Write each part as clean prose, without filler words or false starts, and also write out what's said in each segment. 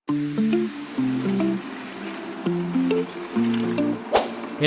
El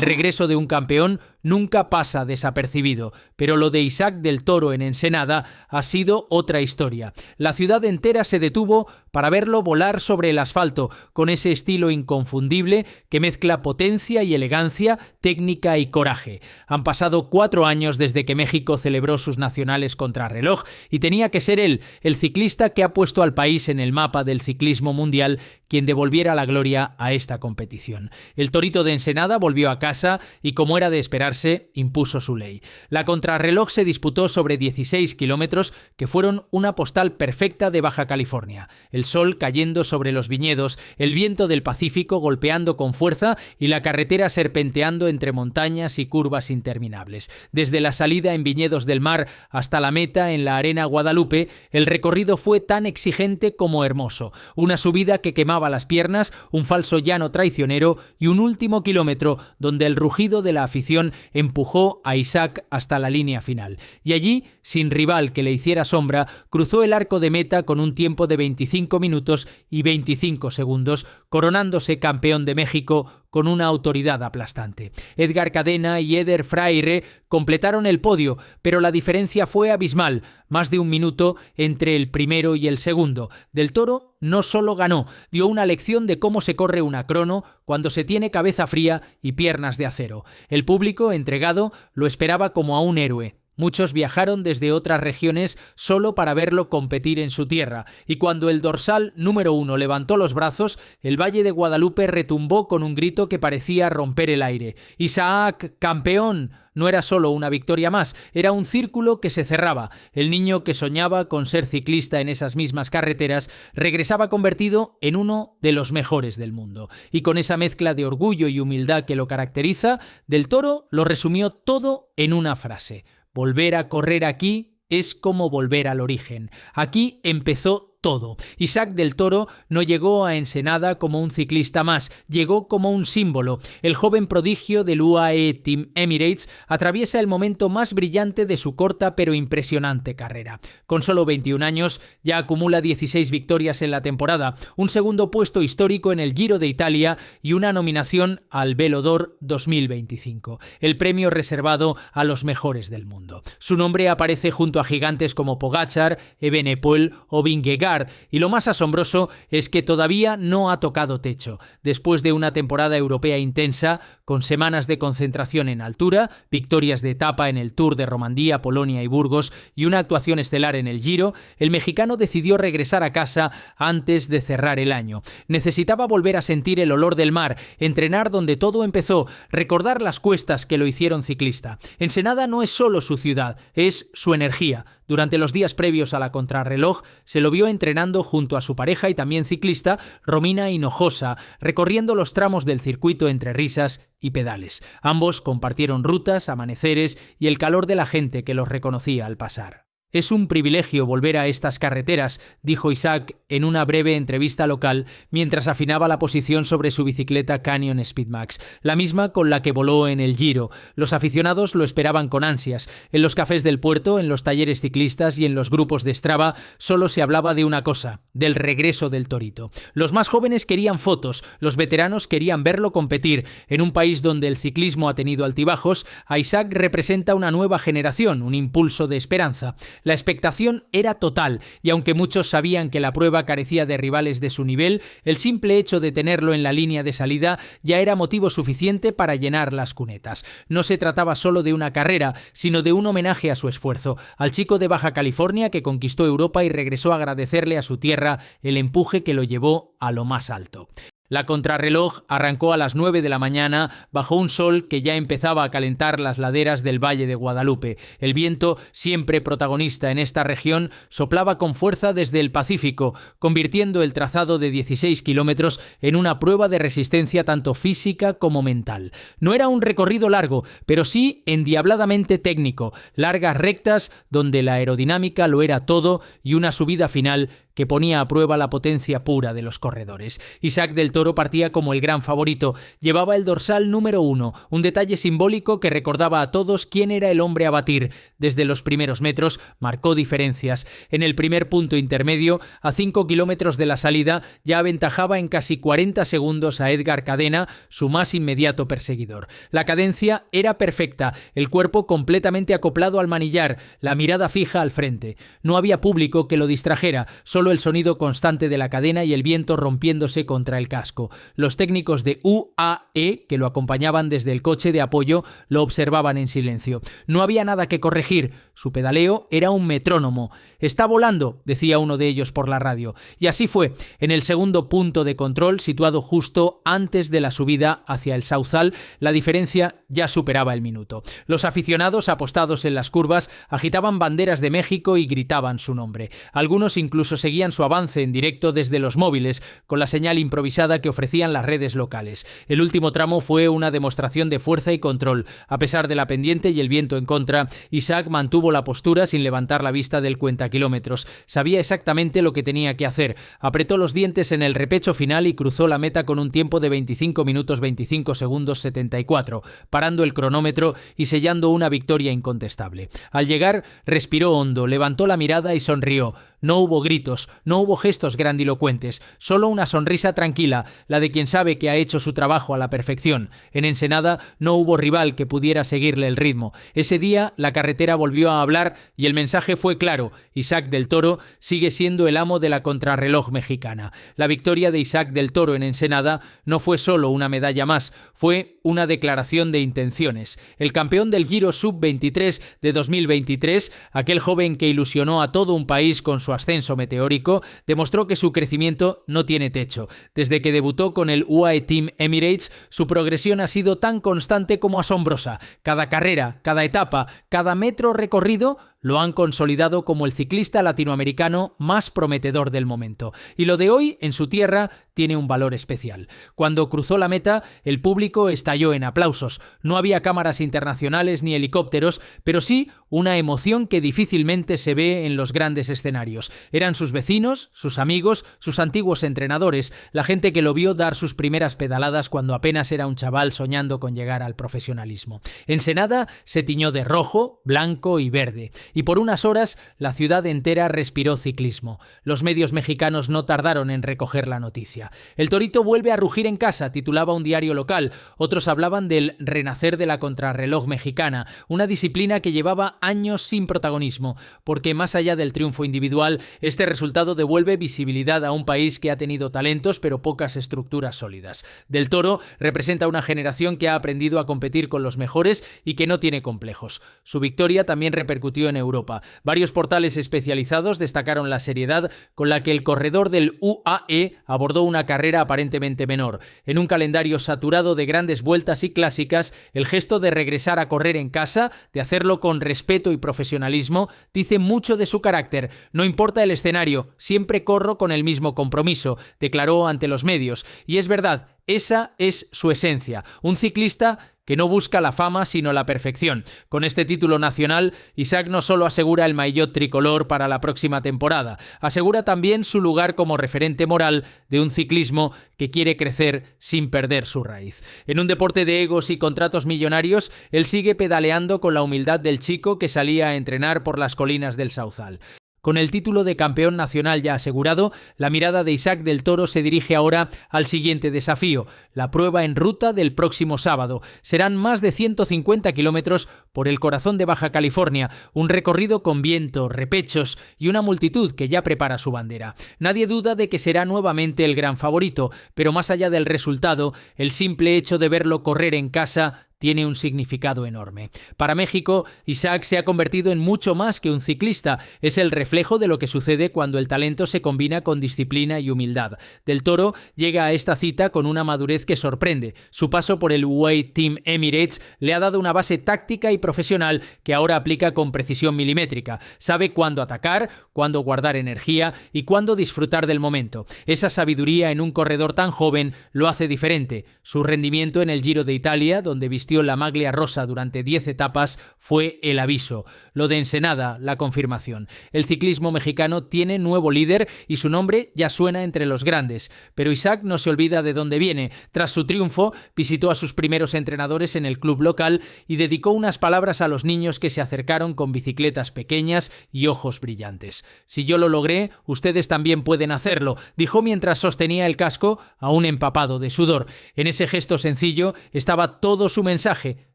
regreso de un campeón nunca pasa desapercibido, pero lo de Isaac del Toro en Ensenada ha sido otra historia. La ciudad entera se detuvo para verlo volar sobre el asfalto, con ese estilo inconfundible que mezcla potencia y elegancia, técnica y coraje. Han pasado 4 años desde que México celebró sus nacionales contrarreloj y tenía que ser él, el ciclista que ha puesto al país en el mapa del ciclismo mundial, quien devolviera la gloria a esta competición. El Torito de Ensenada volvió a casa y, como era de esperarse, impuso su ley. La contrarreloj se disputó sobre 16 kilómetros que fueron una postal perfecta de Baja California. El sol cayendo sobre los viñedos, el viento del Pacífico golpeando con fuerza y la carretera serpenteando entre montañas y curvas interminables. Desde la salida en Viñedos del Mar hasta la meta en la Arena Guadalupe, el recorrido fue tan exigente como hermoso. Una subida que quemaba las piernas, un falso llano traicionero y un último kilómetro donde el rugido de la afición empujó a Isaac hasta la línea final. Y allí, sin rival que le hiciera sombra, cruzó el arco de meta con un tiempo de 25 minutos y 25 segundos, coronándose campeón de México con una autoridad aplastante. Edgar Cadena y Eder Fraire completaron el podio, pero la diferencia fue abismal, más de 1 minuto entre el primero y el segundo. Del Toro no solo ganó, dio una lección de cómo se corre una crono cuando se tiene cabeza fría y piernas de acero. El público, entregado, lo esperaba como a un héroe. Muchos viajaron desde otras regiones solo para verlo competir en su tierra, y cuando el dorsal número 1 levantó los brazos, el Valle de Guadalupe retumbó con un grito que parecía romper el aire. ¡Isaac, campeón! No era solo una victoria más, era un círculo que se cerraba. El niño que soñaba con ser ciclista en esas mismas carreteras regresaba convertido en uno de los mejores del mundo. Y con esa mezcla de orgullo y humildad que lo caracteriza, Del Toro lo resumió todo en una frase: volver a correr aquí es como volver al origen. Aquí empezó todo. Isaac del Toro no llegó a Ensenada como un ciclista más, llegó como un símbolo. El joven prodigio del UAE Team Emirates atraviesa el momento más brillante de su corta pero impresionante carrera. Con solo 21 años ya acumula 16 victorias en la temporada, un segundo puesto histórico en el Giro de Italia y una nominación al Velo d'Or 2025, el premio reservado a los mejores del mundo. Su nombre aparece junto a gigantes como Pogačar, Evenepoel o Vingegaard, y lo más asombroso es que todavía no ha tocado techo. Después de una temporada europea intensa, con semanas de concentración en altura, victorias de etapa en el Tour de Romandía, Polonia y Burgos y una actuación estelar en el Giro, el mexicano decidió regresar a casa antes de cerrar el año. Necesitaba volver a sentir el olor del mar, entrenar donde todo empezó, recordar las cuestas que lo hicieron ciclista. Ensenada no es solo su ciudad, es su energía. Durante los días previos a la contrarreloj se lo vio entrenando junto a su pareja y también ciclista, Romina Hinojosa, recorriendo los tramos del circuito entre risas y pedales. Ambos compartieron rutas, amaneceres y el calor de la gente que los reconocía al pasar. Es un privilegio volver a estas carreteras, dijo Isaac en una breve entrevista local mientras afinaba la posición sobre su bicicleta Canyon Speedmax, la misma con la que voló en el Giro. Los aficionados lo esperaban con ansias. En los cafés del puerto, en los talleres ciclistas y en los grupos de Strava solo se hablaba de una cosa: del regreso del Torito. Los más jóvenes querían fotos, los veteranos querían verlo competir. En un país donde el ciclismo ha tenido altibajos, a Isaac representa una nueva generación, un impulso de esperanza. La expectación era total, y aunque muchos sabían que la prueba carecía de rivales de su nivel, el simple hecho de tenerlo en la línea de salida ya era motivo suficiente para llenar las cunetas. No se trataba solo de una carrera, sino de un homenaje a su esfuerzo, al chico de Baja California que conquistó Europa y regresó a agradecerle a su tierra el empuje que lo llevó a lo más alto. La contrarreloj arrancó a las 9 de la mañana bajo un sol que ya empezaba a calentar las laderas del Valle de Guadalupe. El viento, siempre protagonista en esta región, soplaba con fuerza desde el Pacífico, convirtiendo el trazado de 16 kilómetros en una prueba de resistencia tanto física como mental. No era un recorrido largo, pero sí endiabladamente técnico, largas rectas donde la aerodinámica lo era todo y una subida final que ponía a prueba la potencia pura de los corredores. Isaac del Toro partía como el gran favorito. Llevaba el dorsal número 1, un detalle simbólico que recordaba a todos quién era el hombre a batir. Desde los primeros metros marcó diferencias. En el primer punto intermedio, a 5 kilómetros de la salida, ya aventajaba en casi 40 segundos a Edgar Cadena, su más inmediato perseguidor. La cadencia era perfecta, el cuerpo completamente acoplado al manillar, la mirada fija al frente. No había público que lo distrajera, solo el sonido constante de la cadena y el viento rompiéndose contra el casco. Los técnicos de UAE, que lo acompañaban desde el coche de apoyo, lo observaban en silencio. No había nada que corregir, su pedaleo era un metrónomo. «Está volando», decía uno de ellos por la radio. Y así fue, en el segundo punto de control, situado justo antes de la subida hacia el Sauzal, la diferencia ya superaba el minuto. Los aficionados, apostados en las curvas, agitaban banderas de México y gritaban su nombre. Algunos incluso seguían su avance en directo desde los móviles, con la señal improvisada que ofrecían las redes locales. El último tramo fue una demostración de fuerza y control. A pesar de la pendiente y el viento en contra, Isaac mantuvo la postura sin levantar la vista del cuentakilómetros. Sabía exactamente lo que tenía que hacer. Apretó los dientes en el repecho final y cruzó la meta con un tiempo de 25 minutos 25 segundos 74, parando el cronómetro y sellando una victoria incontestable. Al llegar, respiró hondo, levantó la mirada y sonrió. No hubo gritos, no hubo gestos grandilocuentes, solo una sonrisa tranquila, la de quien sabe que ha hecho su trabajo a la perfección. En Ensenada no hubo rival que pudiera seguirle el ritmo. Ese día la carretera volvió a hablar y el mensaje fue claro: Isaac del Toro sigue siendo el amo de la contrarreloj mexicana. La victoria de Isaac del Toro en Ensenada no fue solo una medalla más, fue una declaración de intenciones. El campeón del Giro Sub-23 de 2023, aquel joven que ilusionó a todo un país con su ascenso meteórico, demostró que su crecimiento no tiene techo. Desde que debutó con el UAE Team Emirates, su progresión ha sido tan constante como asombrosa. Cada carrera, cada etapa, cada metro recorrido lo han consolidado como el ciclista latinoamericano más prometedor del momento. Y lo de hoy, en su tierra, tiene un valor especial. Cuando cruzó la meta, el público estalló en aplausos. No había cámaras internacionales ni helicópteros, pero sí una emoción que difícilmente se ve en los grandes escenarios. Eran sus vecinos, sus amigos, sus antiguos entrenadores, la gente que lo vio dar sus primeras pedaladas cuando apenas era un chaval soñando con llegar al profesionalismo. Ensenada se tiñó de rojo, blanco y verde. Y por unas horas la ciudad entera respiró ciclismo. Los medios mexicanos no tardaron en recoger la noticia. «El Torito vuelve a rugir en casa», titulaba un diario local. Otros hablaban del renacer de la contrarreloj mexicana, una disciplina que llevaba años sin protagonismo, porque más allá del triunfo individual, este resultado devuelve visibilidad a un país que ha tenido talentos pero pocas estructuras sólidas. Del Toro representa una generación que ha aprendido a competir con los mejores y que no tiene complejos. Su victoria también repercutió en Europa. Varios portales especializados destacaron la seriedad con la que el corredor del UAE abordó una carrera aparentemente menor. En un calendario saturado de grandes vueltas y clásicas, el gesto de regresar a correr en casa, de hacerlo con respeto y profesionalismo, dice mucho de su carácter. «No importa el escenario, siempre corro con el mismo compromiso», declaró ante los medios. Y es verdad, esa es su esencia. Un ciclista que no busca la fama sino la perfección. Con este título nacional, Isaac no solo asegura el maillot tricolor para la próxima temporada, asegura también su lugar como referente moral de un ciclismo que quiere crecer sin perder su raíz. En un deporte de egos y contratos millonarios, él sigue pedaleando con la humildad del chico que salía a entrenar por las colinas del Sauzal. Con el título de campeón nacional ya asegurado, la mirada de Isaac del Toro se dirige ahora al siguiente desafío, la prueba en ruta del próximo sábado. Serán más de 150 kilómetros por el corazón de Baja California, un recorrido con viento, repechos y una multitud que ya prepara su bandera. Nadie duda de que será nuevamente el gran favorito, pero más allá del resultado, el simple hecho de verlo correr en casa tiene un significado enorme. Para México, Isaac se ha convertido en mucho más que un ciclista. Es el reflejo de lo que sucede cuando el talento se combina con disciplina y humildad. Del Toro llega a esta cita con una madurez que sorprende. Su paso por el UAE Team Emirates le ha dado una base táctica y profesional que ahora aplica con precisión milimétrica. Sabe cuándo atacar, cuándo guardar energía y cuándo disfrutar del momento. Esa sabiduría en un corredor tan joven lo hace diferente. Su rendimiento en el Giro de Italia, donde vistió vistió la maglia rosa durante 10 etapas fue el aviso. Lo de Ensenada, la confirmación. El ciclismo mexicano tiene nuevo líder y su nombre ya suena entre los grandes. Pero Isaac no se olvida de dónde viene. Tras su triunfo, visitó a sus primeros entrenadores en el club local y dedicó unas palabras a los niños que se acercaron con bicicletas pequeñas y ojos brillantes. Si yo lo logré, ustedes también pueden hacerlo, dijo mientras sostenía el casco aún empapado de sudor. En ese gesto sencillo estaba todo su mensaje: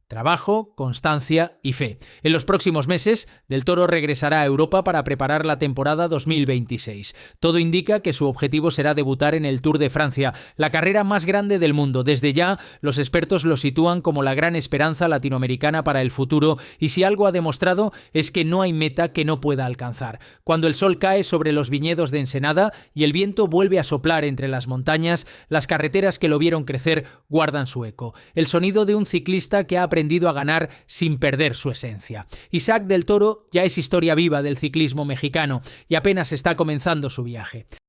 trabajo, constancia y fe. En los próximos meses, Del Toro regresará a Europa para preparar la temporada 2026. Todo indica que su objetivo será debutar en el Tour de Francia, la carrera más grande del mundo. Desde ya, los expertos lo sitúan como la gran esperanza latinoamericana para el futuro, y si algo ha demostrado es que no hay meta que no pueda alcanzar. Cuando el sol cae sobre los viñedos de Ensenada y el viento vuelve a soplar entre las montañas, las carreteras que lo vieron crecer guardan su eco. El sonido de un ciclista que ha aprendido a ganar sin perder su esencia. Isaac Del Toro ya es historia viva del ciclismo mexicano y apenas está comenzando su viaje.